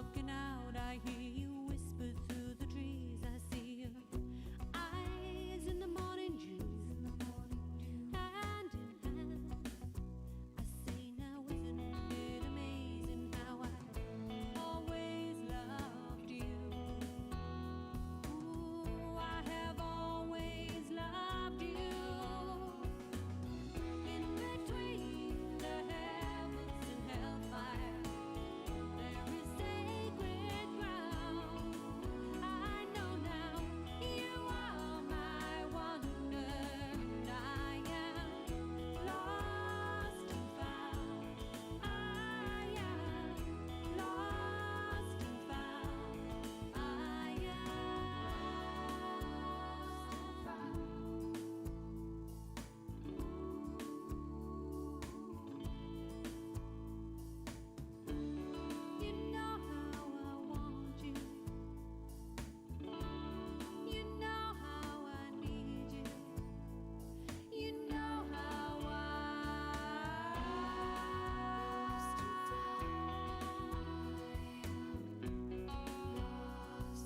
walking out, I hear you whisper through the trees. I see your eyes in the morning dew, hand in hand. I say, now isn't it amazing how I always loved you? Ooh, I have always loved you. In between the heavens and hellfire, there is sacred ground. I know now you are my wonder, and I am lost and found. I am lost and found. I am lost and found. You know how I want you. You know how I need you. You know how I lost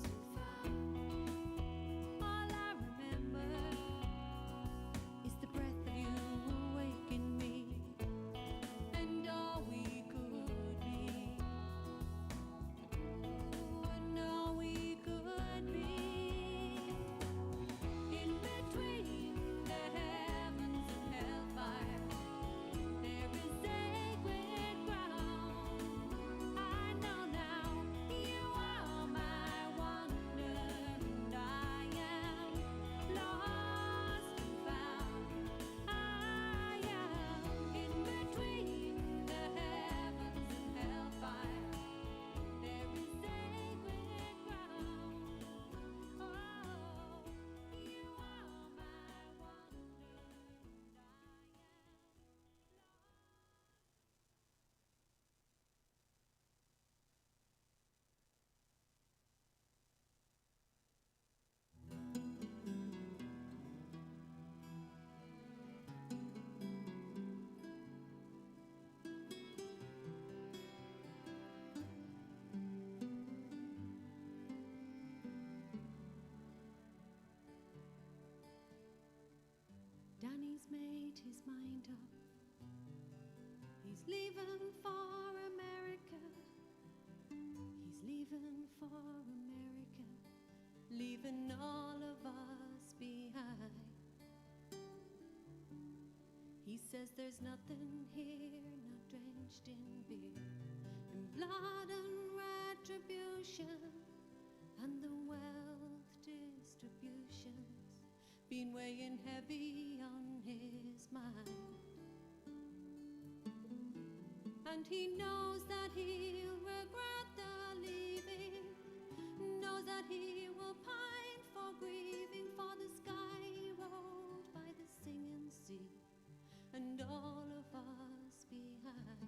and found. All I remember is the breath of you awaken me, and all we could be, and all we could be. In between the heavens and hellfire, there is sacred ground. I know now you are my wonder, and I am lost and found. I am in between the heavens and hellfire, there is sacred ground. Oh, you are my wonder, and I am Danny's made his mind up. He's leaving for America. He's leaving for America, leaving all of us behind. He says there's nothing here not drenched in beer, in blood and retribution, and the wealth distribution's been weighing heavy on his mind. And he knows that he'll regret the leaving, knows that he will pine for grieving for the sky road by the singing sea, and all of us behind.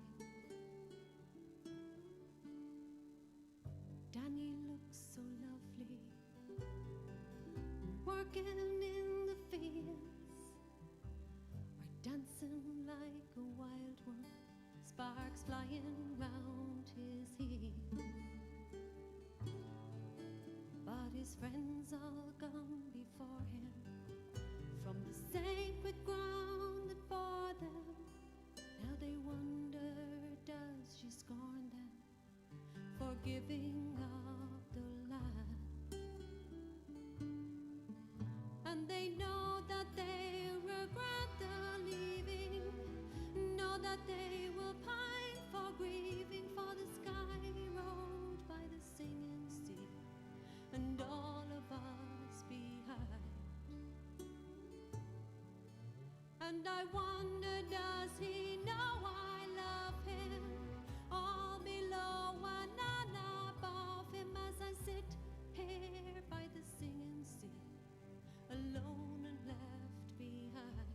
Danny looks so lovely, working in the fields, or dancing like a wild one, sparks flying round his heels. But his friends all gone before him, from the sacred ground that bore them. Now they wonder, does she scorn them for giving up the land? And they know that they regret the leaving, know that they will pine for grieving for the sky road by the singing sea, and all of us behind. And I wonder, does he know I love him, all below and none above him, as I sit here by the singing sea, alone and left behind.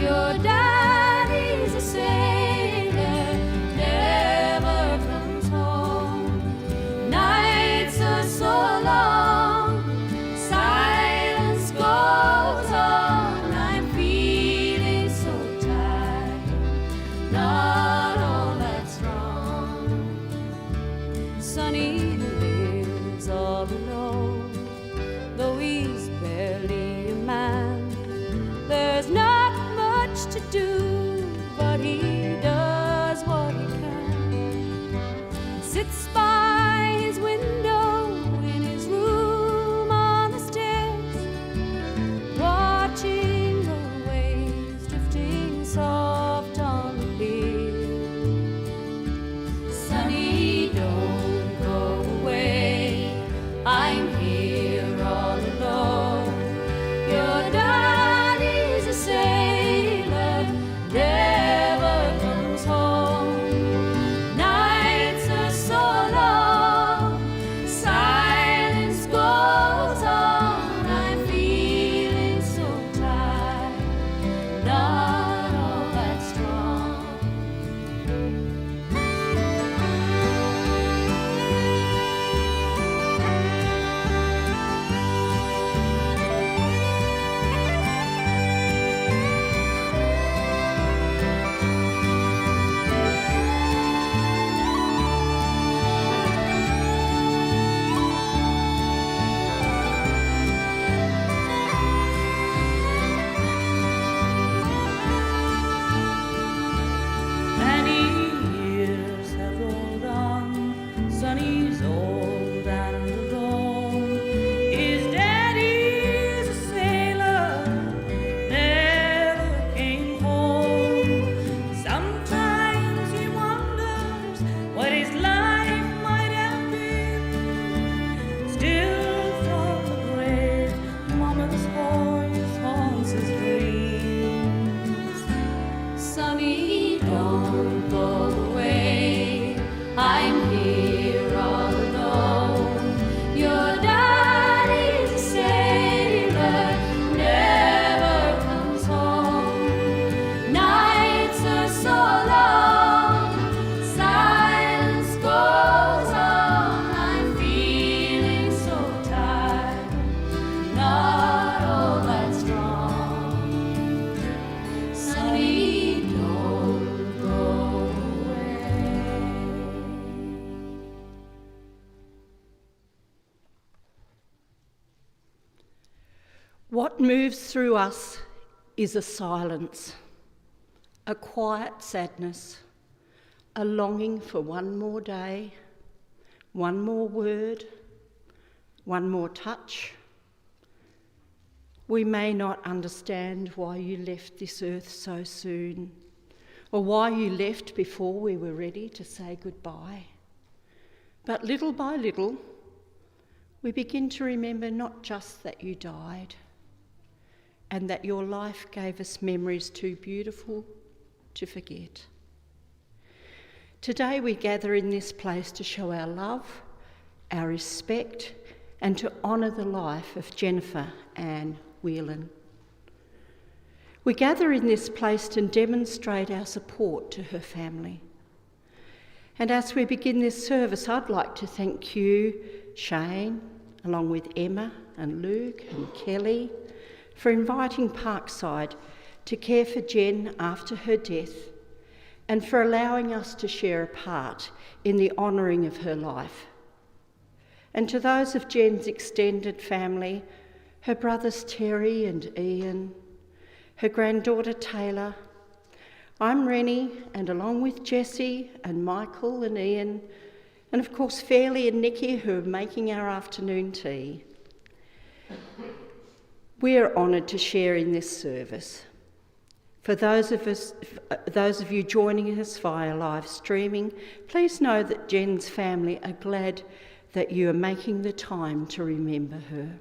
Your daddy's a sailor, never comes home. Nights are so long, silence goes on. I'm feeling so tired, not all that strong. Sonny lives all alone, though he's barely a man. There's not much to do, but he does what he can. Sits by his window in his room on the stairs, watching the waves drifting soft on the pier. Sonny, don't go away, I'm here all alone. Your daddy's a sailor, never comes home. Nights are so long, silence goes on. I'm feeling so tired, not all that strong. Many years have rolled on, Sonny's old and alone. His daddy's a sailor, never came home. Sometimes he wonders what his life might have been. Still from the grave, Mama's voice haunts his dreams. Sonny, don't go away, I'm here all alone. Your daddy's a sailor, never comes home. Nights are so long, silence goes on. I'm feeling so tired, not all that strong. Sonny, don't go away. What moves through us is a silence, a quiet sadness, a longing for one more day, one more word, one more touch. We may not understand why you left this earth so soon, or why you left before we were ready to say goodbye. But little by little, we begin to remember not just that you died, and that your life gave us memories too beautiful to forget. Today we gather in this place to show our love, our respect, and to honour the life of Jennifer Ann Whelan. We gather in this place to demonstrate our support to her family. And as we begin this service, I'd like to thank you, Shane, along with Emma and Luke and Kelly, for inviting Parkside to care for Jen after her death, and for allowing us to share a part in the honouring of her life. And to those of Jen's extended family, her brothers Terry and Ian, her granddaughter Taylor, I'm Rennie, and along with Jessie and Michael and Ian, and of course Fairley and Nikki, who are making our afternoon tea, we are honoured to share in this service. For those of you joining us via live streaming, please know that Jen's family are glad that you are making the time to remember her.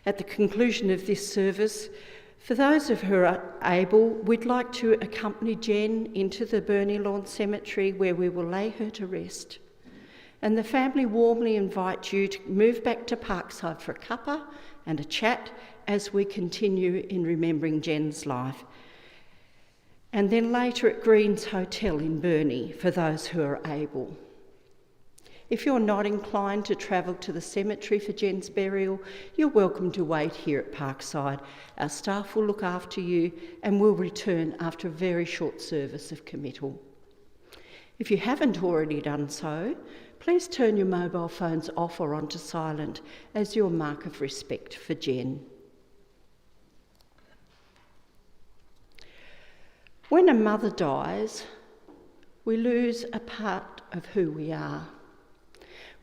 At the conclusion of this service, for those of who are able, we'd like to accompany Jen into the Burney Lawn Cemetery, where we will lay her to rest. And the family warmly invite you to move back to Parkside for a cuppa and a chat as we continue in remembering Jen's life. And then later at Green's Hotel in Burnie for those who are able. If you're not inclined to travel to the cemetery for Jen's burial, you're welcome to wait here at Parkside. Our staff will look after you and will return after a very short service of committal. If you haven't already done so, please turn your mobile phones off or onto silent as your mark of respect for Jen. When a mother dies, we lose a part of who we are.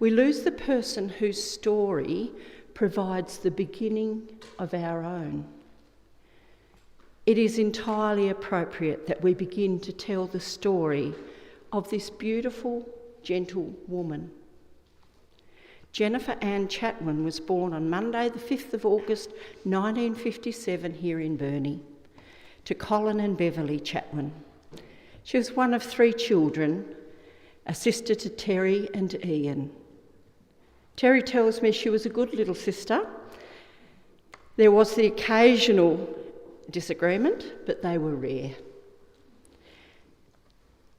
We lose the person whose story provides the beginning of our own. It is entirely appropriate that we begin to tell the story of this beautiful, gentle woman. Jennifer Ann Chatwin was born on Monday the 5th of August 1957 here in Burnie to Colin and Beverly Chatwin. She was one of 3 children, a sister to Terry and Ian. Terry tells me she was a good little sister. There was the occasional disagreement, but they were rare.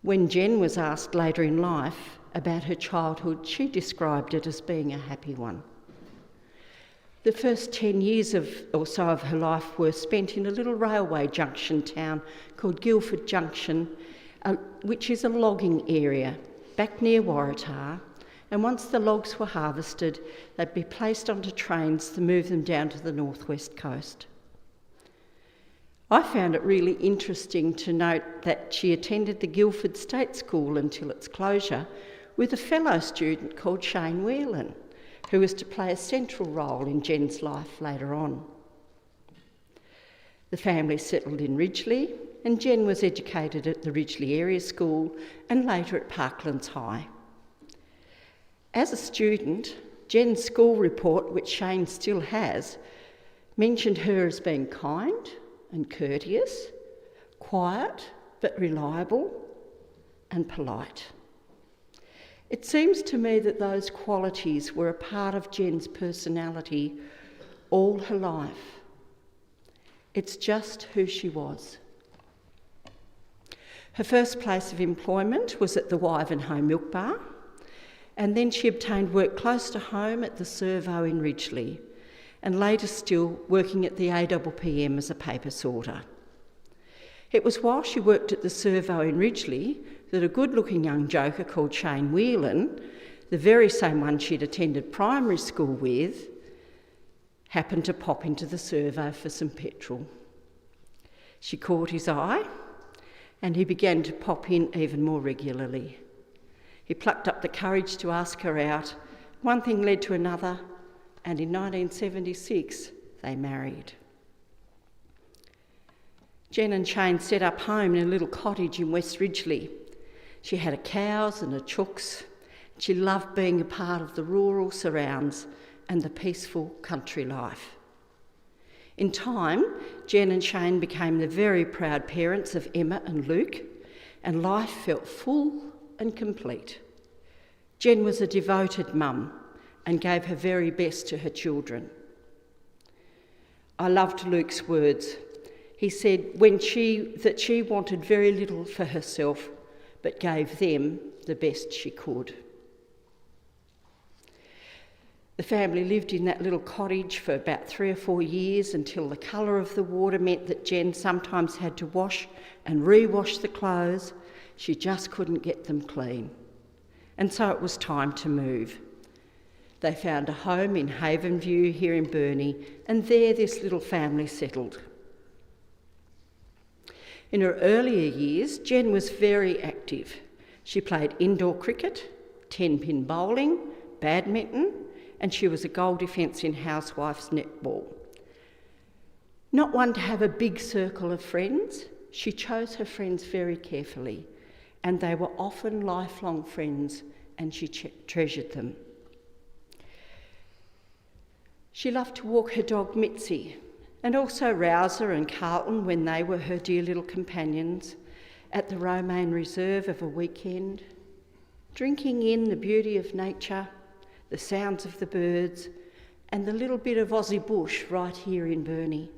When Jen was asked later in life about her childhood, she described it as being a happy one. The first 10 years or so of her life were spent in a little railway junction town called Guildford Junction, which is a logging area back near Waratah. And once the logs were harvested, they'd be placed onto trains to move them down to the northwest coast. I found it really interesting to note that she attended the Guildford State School until its closure with a fellow student called Shane Whelan, who was to play a central role in Jen's life later on. The family settled in Ridgeley, and Jen was educated at the Ridgeley Area School and later at Parklands High. As a student, Jen's school report, which Shane still has, mentioned her as being kind and courteous, quiet but reliable, and polite. It seems to me that those qualities were a part of Jen's personality all her life. It's just who she was. Her first place of employment was at the Wivenhoe Milk Bar, and then she obtained work close to home at the Servo in Ridgeley, and later still working at the APPM as a paper sorter. It was while she worked at the Servo in Ridgeley that a good-looking young joker called Shane Whelan, the very same one she'd attended primary school with, happened to pop into the Servo for some petrol. She caught his eye, and he began to pop in even more regularly. He plucked up the courage to ask her out. One thing led to another, and in 1976, they married. Jen and Shane set up home in a little cottage in West Ridgeley. She had cows and chooks. She loved being a part of the rural surrounds and the peaceful country life. In time, Jen and Shane became the very proud parents of Emma and Luke, and life felt full and complete. Jen was a devoted mum and gave her very best to her children. I loved Luke's words. He said that she wanted very little for herself, but gave them the best she could. The family lived in that little cottage for about 3 or 4 years until the colour of the water meant that Jen sometimes had to wash and re-wash the clothes. She just couldn't get them clean. And so it was time to move. They found a home in Havenview here in Burnie, and there this little family settled. In her earlier years, Jen was very active. She played indoor cricket, 10-pin bowling, badminton, and she was a goal defence in Housewife's netball. Not one to have a big circle of friends, she chose her friends very carefully, and they were often lifelong friends, and she treasured them. She loved to walk her dog Mitzi, and also Rouser and Carlton when they were her dear little companions, at the Romaine Reserve of a weekend, drinking in the beauty of nature, the sounds of the birds, and the little bit of Aussie bush right here in Burnie.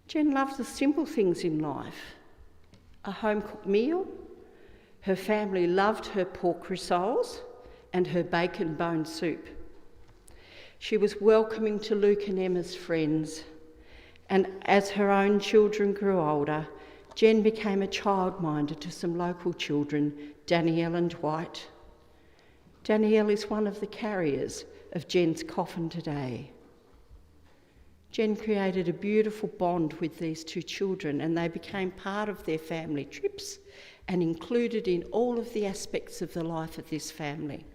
Jen loved the simple things in life. A home-cooked meal. Her family loved her pork rissoles and her bacon bone soup. She was welcoming to Luke and Emma's friends, and as her own children grew older, Jen became a childminder to some local children, Danielle and Dwight. Danielle is one of the carriers of Jen's coffin today. Jen created a beautiful bond with these two children, and they became part of their family trips and included in all of the aspects of the life of this family.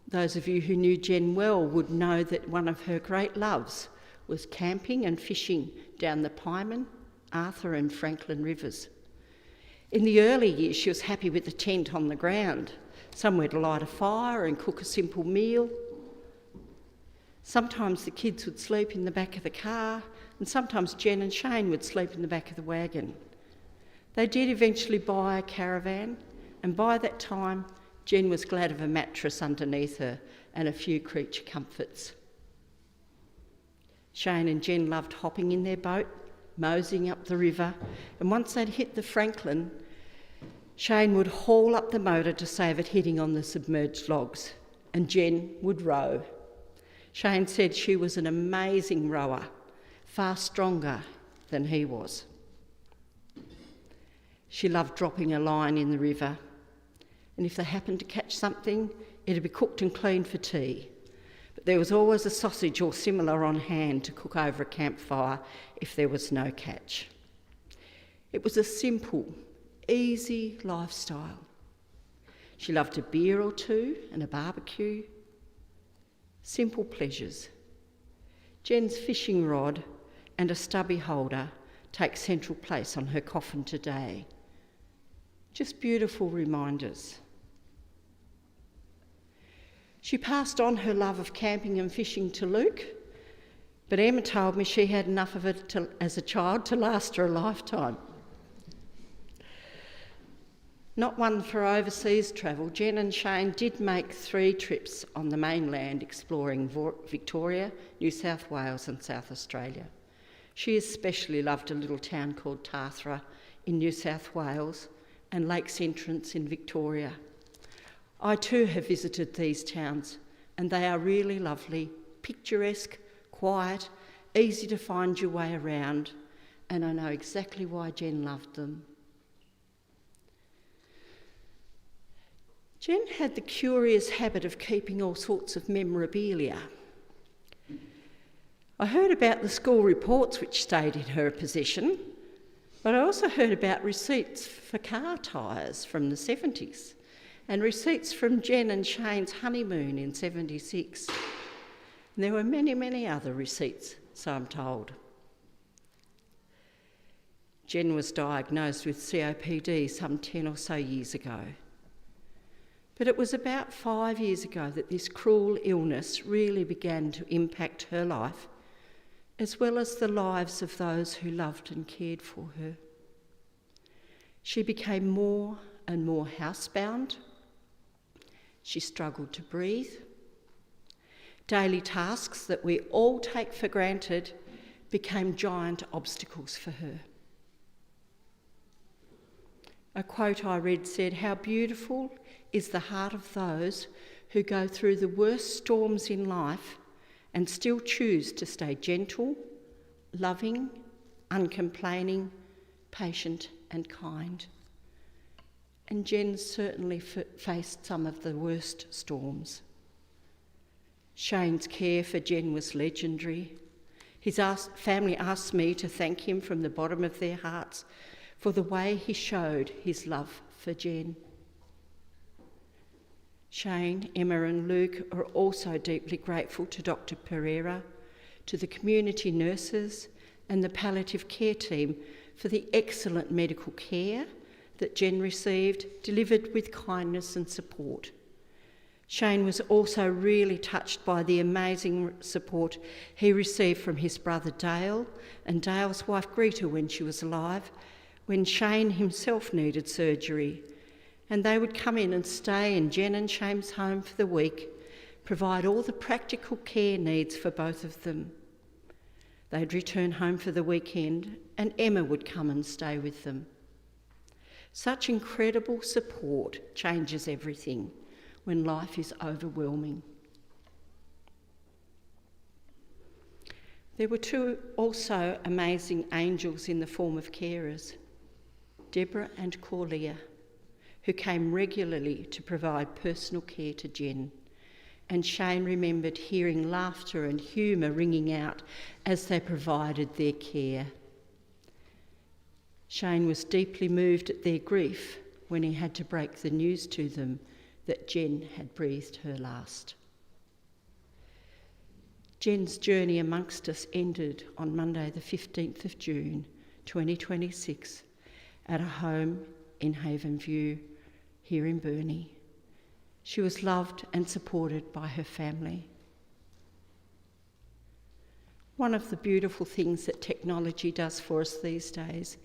Those of you who knew Jen well would know that one of her great loves was camping and fishing down the Pieman, Arthur and Franklin rivers. In the early years, she was happy with a tent on the ground, somewhere to light a fire and cook a simple meal. Sometimes the kids would sleep in the back of the car, and sometimes Jen and Shane would sleep in the back of the wagon. They did eventually buy a caravan, and by that time, Jen was glad of a mattress underneath her and a few creature comforts. Shane and Jen loved hopping in their boat, moseying up the river, and once they'd hit the Franklin, Shane would haul up the motor to save it hitting on the submerged logs, and Jen would row. Shane said she was an amazing rower, far stronger than he was. She loved dropping a line in the river, and if they happened to catch something, it'd be cooked and cleaned for tea. But there was always a sausage or similar on hand to cook over a campfire if there was no catch. It was a simple, easy lifestyle. She loved a beer or two and a barbecue. Simple pleasures. Jen's fishing rod and a stubby holder take central place on her coffin today. Just beautiful reminders. She passed on her love of camping and fishing to Luke, but Emma told me she had enough of it as a child to last her a lifetime. Not one for overseas travel, Jen and Shane did make 3 trips on the mainland exploring Victoria, New South Wales and South Australia. She especially loved a little town called Tathra in New South Wales and Lakes Entrance in Victoria. I too have visited these towns, and they are really lovely, picturesque, quiet, easy to find your way around, and I know exactly why Jen loved them. Jen had the curious habit of keeping all sorts of memorabilia. I heard about the school reports which stayed in her possession, but I also heard about receipts for car tyres from the 70s and receipts from Jen and Shane's honeymoon in 76. And there were many, many other receipts, so I'm told. Jen was diagnosed with COPD some 10 or so years ago. But it was about 5 years ago that this cruel illness really began to impact her life, as well as the lives of those who loved and cared for her. She became more and more housebound. She struggled to breathe. Daily tasks that we all take for granted became giant obstacles for her. A quote I read said, "How beautiful is the heart of those who go through the worst storms in life and still choose to stay gentle, loving, uncomplaining, patient and kind." And Jen certainly faced some of the worst storms. Shane's care for Jen was legendary. His family asked me to thank him from the bottom of their hearts for the way he showed his love for Jen. Shane, Emma and Luke are also deeply grateful to Dr. Pereira, to the community nurses and the palliative care team for the excellent medical care that Jen received, delivered with kindness and support. Shane was also really touched by the amazing support he received from his brother Dale and Dale's wife Greta when she was alive, when Shane himself needed surgery, and they would come in and stay in Jen and Shane's home for the week, provide all the practical care needs for both of them. They'd return home for the weekend and Emma would come and stay with them. Such incredible support changes everything when life is overwhelming. There were two also amazing angels in the form of carers, Deborah and Corlia, who came regularly to provide personal care to Jen. And Shane remembered hearing laughter and humour ringing out as they provided their care. Shane was deeply moved at their grief when he had to break the news to them that Jen had breathed her last. Jen's journey amongst us ended on Monday the 15th of June 2026 at a home in Haven View here in Burnie. She was loved and supported by her family. One of the beautiful things that technology does for us these days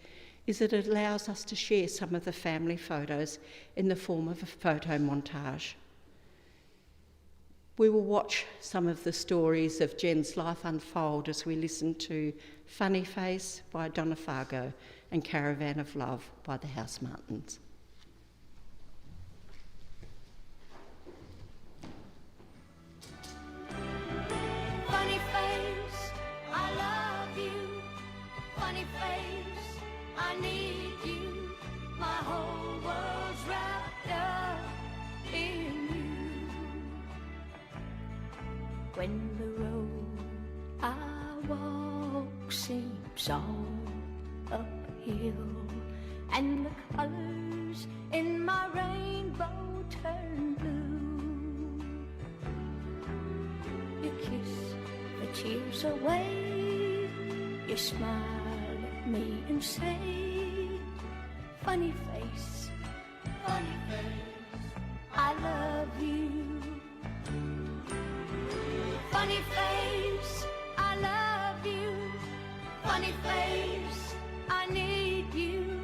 is that it allows us to share some of the family photos in the form of a photo montage. We will watch some of the stories of Jen's life unfold as we listen to Funny Face by Donna Fargo and Caravan of Love by the House Martins. Funny face, I love you. Funny face, I need you. My whole world's wrapped up in you. When the road I walk seems all uphill, and the colours in my rainbow turn blue, you kiss the tears away, you smile at me and say, funny face, I love you. Funny face, I love you. Funny face, I need you.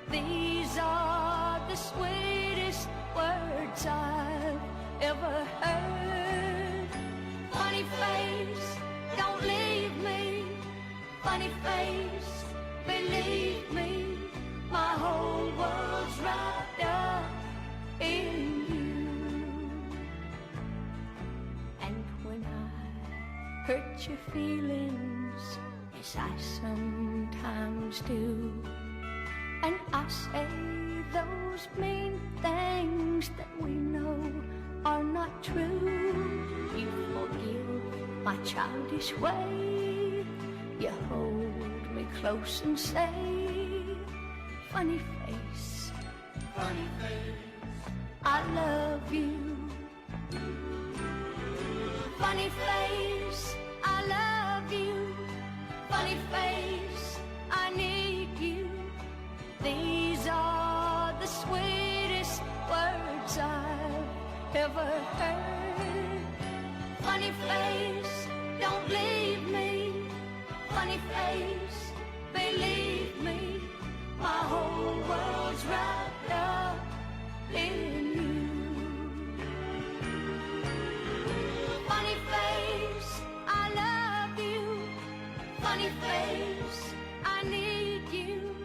These are the sweetest words I've ever heard. Funny face, don't leave me. Funny face, believe me. My whole world's wrapped up in you. And when I hurt your feelings, as I sometimes do, and I say those mean things that we know are not true, you forgive my childish way. You hold me close and say, funny face, I love you. Funny face, I love you. Funny face, I need you. These are the sweetest words I've ever heard. Funny face, don't leave me. Funny face, believe me. My whole world's wrapped up in you. Funny face, I love you. Funny face, I need you.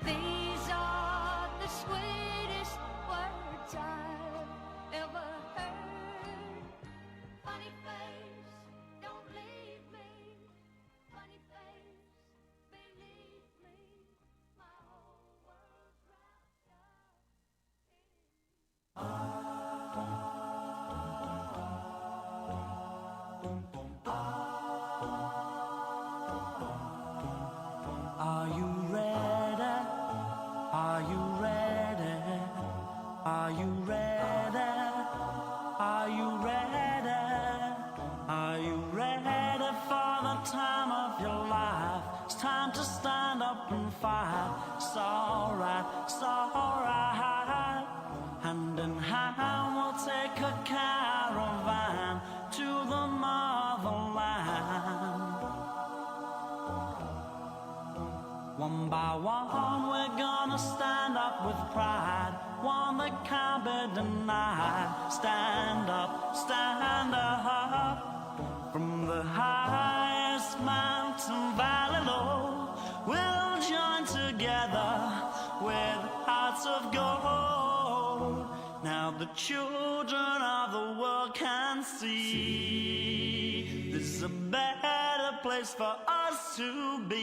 These are the sweetest words I've ever heard. Funny face, don't leave me. Funny face, believe me. My whole world's wrapped up in Are you ready? Are you ready? Are you ready? Are you ready? Are you ready for the time of your life? It's time to stand up and fight. It's alright, it's alright. Hand in hand we'll take a caravan to the motherland. One by one we're gonna stand up with pride. one that can't be denied. Stand up, stand up. From the highest mountain valley low, we'll join together with hearts of gold. Now the children of the world can see this is a better place for us to be.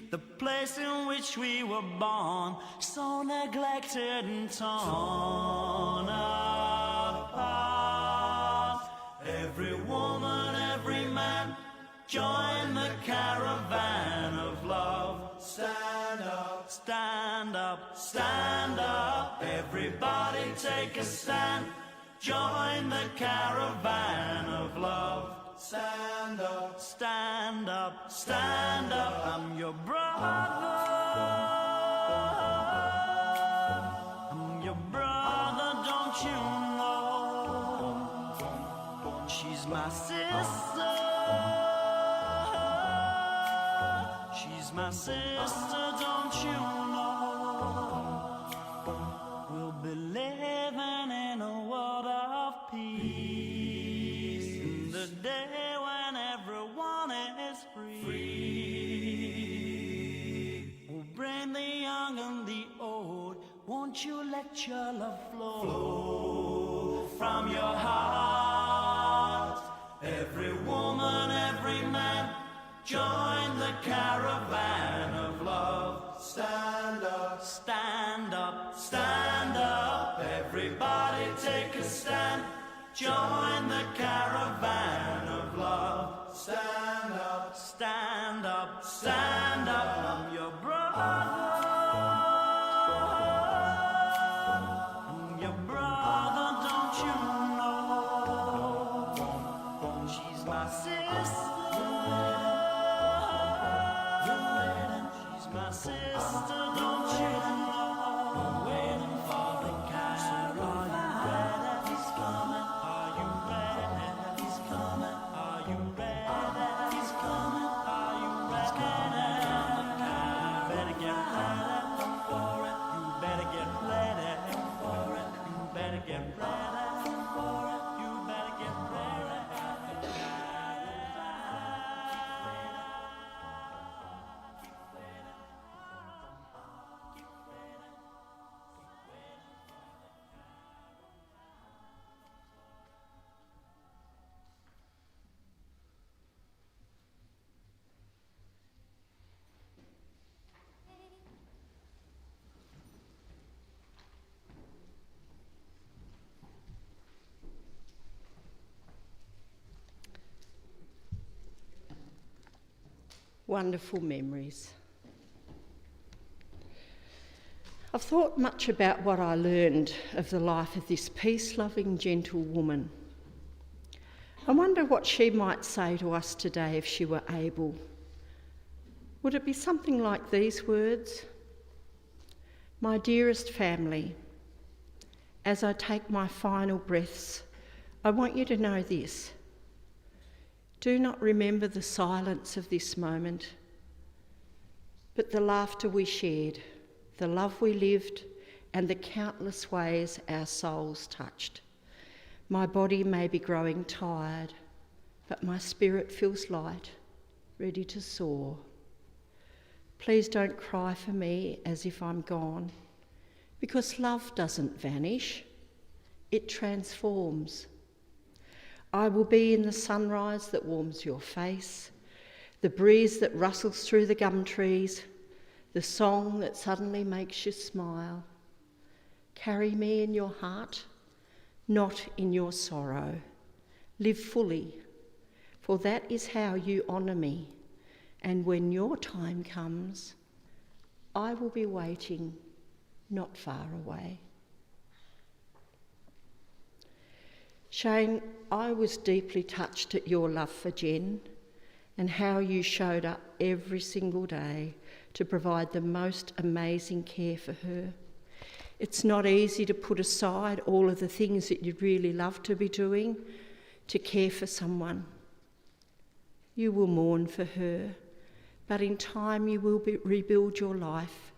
The place in which we were born, so neglected and torn apart. Every woman, every man, join the caravan of love. Stand up, stand up, stand up. Everybody take a stand. Join the caravan of love. Stand up, stand up, stand up. I'm your brother. I'm your brother, don't you know? She's my sister. She's my sister, don't you know? We'll be living in a world of peace, in the day when everyone is free. We'll bring the young and the old. Won't you let your love flow from your heart? Every woman, every man, join the caravan of love. Stand up, stand up, stand up. Everybody take a stand. Join the caravan of love. Stand up, stand up, stand up. I'm your brother. I'm your brother, don't you know? She's my sister. My sister, don't you know? Waiting for the caravan. He's coming. Are you ready? He's coming. Are you ready? He's coming. Are you ready? You better get ready for it. You better get ready for it. You better get ready for it. You better get ready. Wonderful memories. I've thought much about what I learned of the life of this peace-loving, gentle woman. I wonder what she might say to us today if she were able. Would it be something like these words? My dearest family, as I take my final breaths, I want you to know this. Do not remember the silence of this moment, but the laughter we shared, the love we lived, and the countless ways our souls touched. My body may be growing tired, but my spirit feels light, ready to soar. Please don't cry for me as if I'm gone, because love doesn't vanish, it transforms. I will be in the sunrise that warms your face, the breeze that rustles through the gum trees, the song that suddenly makes you smile. Carry me in your heart, not in your sorrow. Live fully, for that is how you honour me. And when your time comes, I will be waiting, not far away. Shane, I was deeply touched at your love for Jen and how you showed up every single day to provide the most amazing care for her. It's not easy to put aside all of the things that you'd really love to be doing to care for someone. You will mourn for her, but in time you will rebuild your life.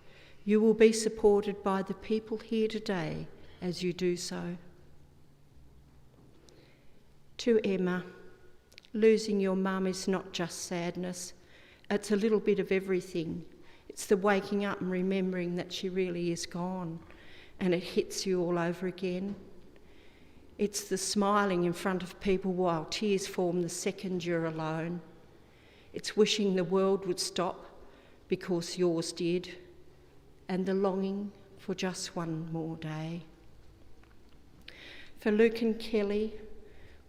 You will be supported by the people here today as you do so. To Emma, losing your mum is not just sadness, it's a little bit of everything. It's the waking up and remembering that she really is gone, and it hits you all over again. It's the smiling in front of people while tears form the second you're alone. It's wishing the world would stop because yours did, and the longing for just one more day. For Luke and Kelly,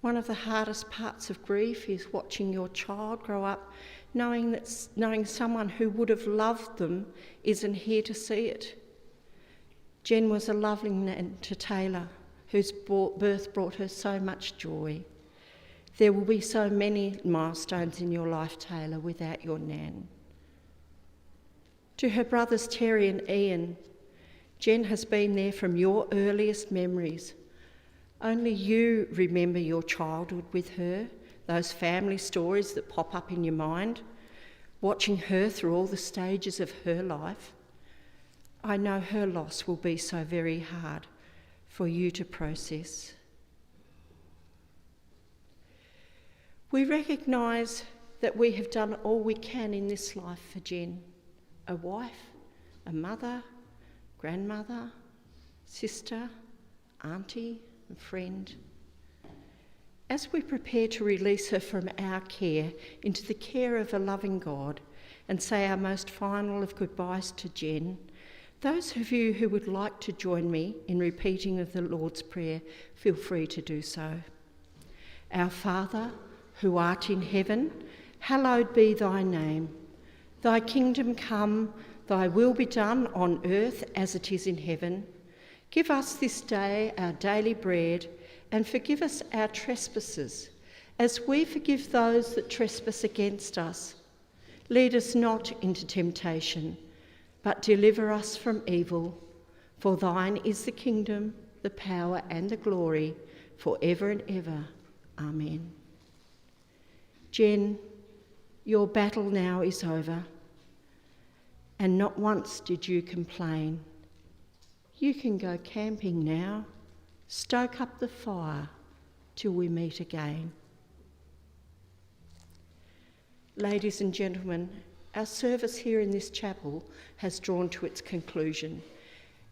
one of the hardest parts of grief is watching your child grow up, knowing someone who would have loved them isn't here to see it. Jen was a lovely nan to Taylor, whose birth brought her so much joy. There will be so many milestones in your life, Taylor, without your nan. To her brothers Terry and Ian, Jen has been there from your earliest memories. Only you remember your childhood with her, those family stories that pop up in your mind, watching her through all the stages of her life. I know her loss will be so very hard for you to process. We recognise that we have done all we can in this life for Jen, a wife, a mother, grandmother, sister, auntie, and friend. As we prepare to release her from our care into the care of a loving God and say our most final of goodbyes to Jen, those of you who would like to join me in repeating of the Lord's Prayer, feel free to do so. Our Father, who art in heaven, hallowed be thy name. Thy kingdom come, thy will be done on earth as it is in heaven. Give us this day our daily bread, and forgive us our trespasses, as we forgive those that trespass against us. Lead us not into temptation, but deliver us from evil. For thine is the kingdom, the power and the glory, for ever and ever. Amen. Jen, your battle now is over, and not once did you complain. You can go camping now, stoke up the fire till we meet again. Ladies and gentlemen, our service here in this chapel has drawn to its conclusion.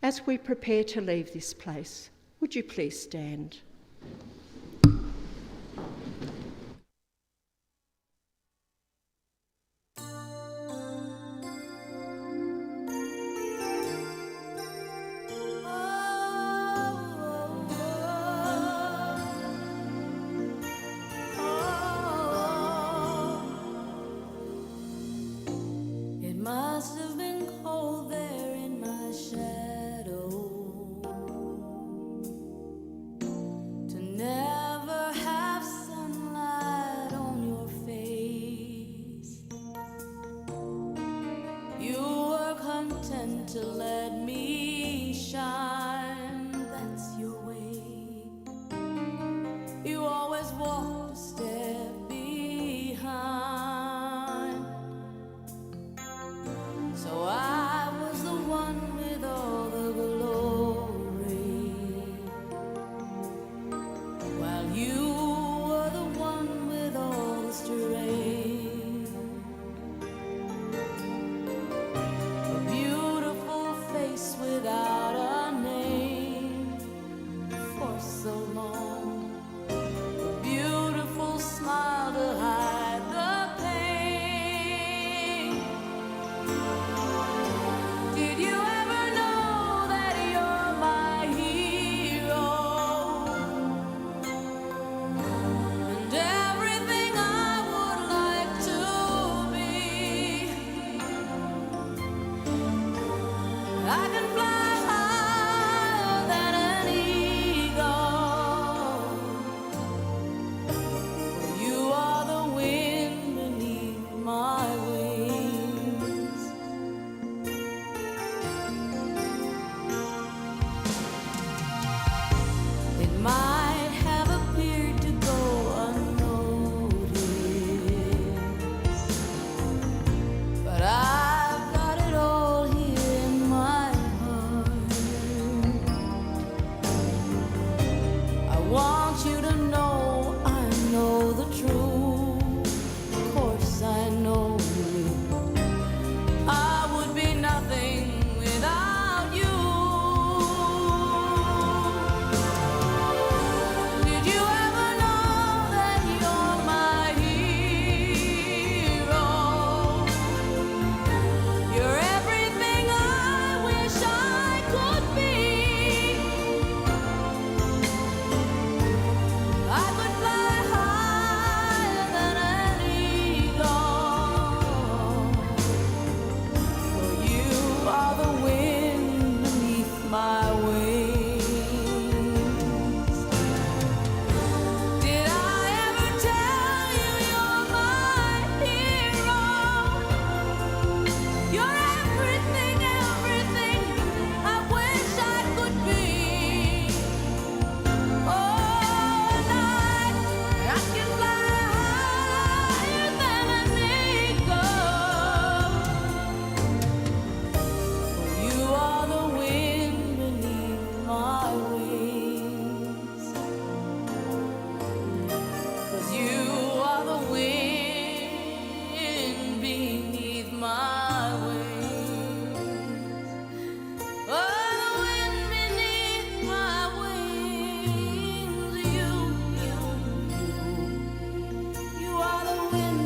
As we prepare to leave this place, would you please stand? It must have been cold there in my shadow to never wind